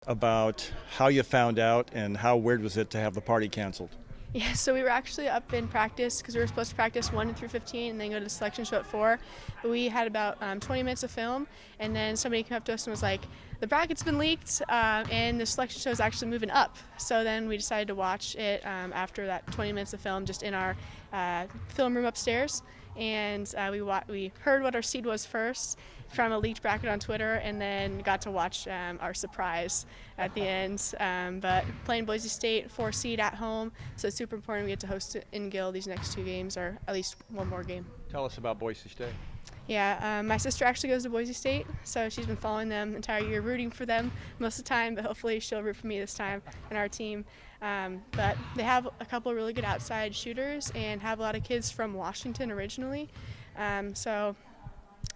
about how you found out and how weird was it to have the party canceled? Yeah, so we were actually up in practice because we were supposed to practice 1 through 15 and then go to the selection show at 4. But we had about 20 minutes of film, and then somebody came up to us and was like, the bracket's been leaked and the selection show is actually moving up. So then we decided to watch it after that 20 minutes of film just in our film room upstairs. And we heard what our seed was first from a leaked bracket on Twitter, and then got to watch our surprise at the end. But playing Boise State, 4 seed at home, so it's super important we get to host it in Gill these next 2 games, or at least one more game. Tell us about Boise State. Yeah, my sister actually goes to Boise State, so she's been following them the entire year, rooting for them most of the time, but hopefully she'll root for me this time and our team. But they have a couple of really good outside shooters and have a lot of kids from Washington originally. So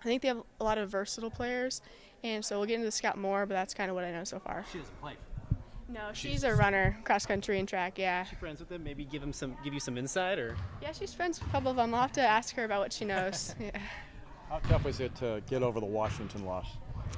I think they have a lot of versatile players, and so we'll get into the scout more, but that's kind of what I know so far. She doesn't play for them. No, she's a runner, cross country and track, yeah. Is she friends with them? Maybe give you some insight, or? Yeah, she's friends with a couple of them. I'll have to ask her about what she knows. Yeah. How tough was it to get over the Washington loss?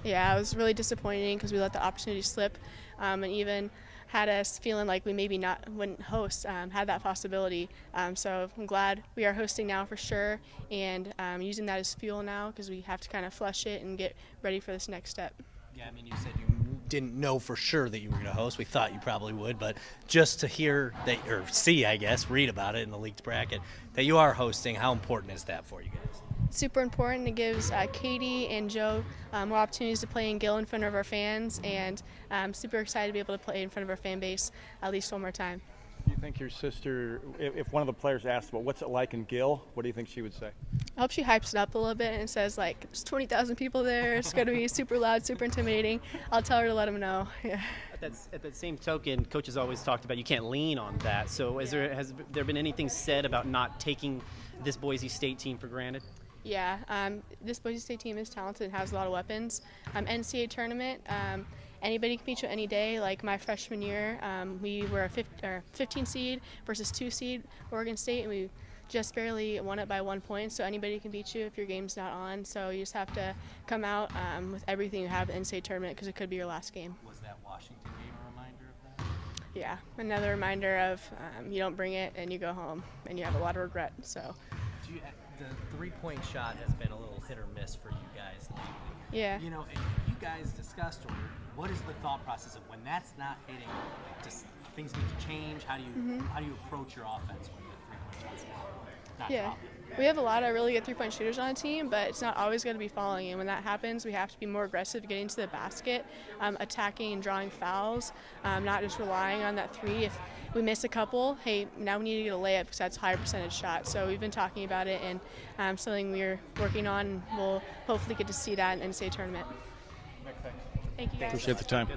Yeah, it was really disappointing because we let the opportunity slip, and even had us feeling like we maybe wouldn't host, had that possibility. So I'm glad we are hosting now for sure, and using that as fuel now because we have to kind of flush it and get ready for this next step. Yeah, I mean, you said you didn't know for sure that you were going to host. We thought you probably would, but just to hear that, or see, I guess, read about it in the leaked bracket, that you are hosting, how important is that for you guys? Super important. It gives Katie and Joe more opportunities to play in Gill in front of our fans, and I'm super excited to be able to play in front of our fan base at least one more time. Do you think your sister, if one of the players asked about what's it like in Gill, what do you think she would say? I hope she hypes it up a little bit and says, like, there's 20,000 people there, it's going to be super loud, super intimidating. I'll tell her to let them know. Yeah. At that same token, coaches always talked about you can't lean on that. So has there been anything said about not taking this Boise State team for granted? Yeah, this Boise State team is talented and has a lot of weapons. NCAA tournament, anybody can beat you any day. Like my freshman year, we were a 15 seed versus 2 seed Oregon State, and we just barely won it by 1 point. So anybody can beat you if your game's not on. So you just have to come out with everything you have in the NCAA tournament because it could be your last game. Was that Washington game a reminder of that? Yeah, another reminder of you don't bring it and you go home and you have a lot of regret. So. The three-point shot has been a little hit or miss for you guys lately. Yeah. You know, you guys discussed, or what is the thought process of when that's not hitting? Just things need to change. How do you approach your offense when the three-point shot's not dropping? We have a lot of really good three-point shooters on the team, but it's not always going to be falling. And when that happens, we have to be more aggressive getting to the basket, attacking and drawing fouls, not just relying on that three. If we miss a couple, hey, now we need to get a layup because that's a higher percentage shot. So we've been talking about it, and something we're working on, and we'll hopefully get to see that in the NCAA tournament. Thank you guys. Appreciate the time.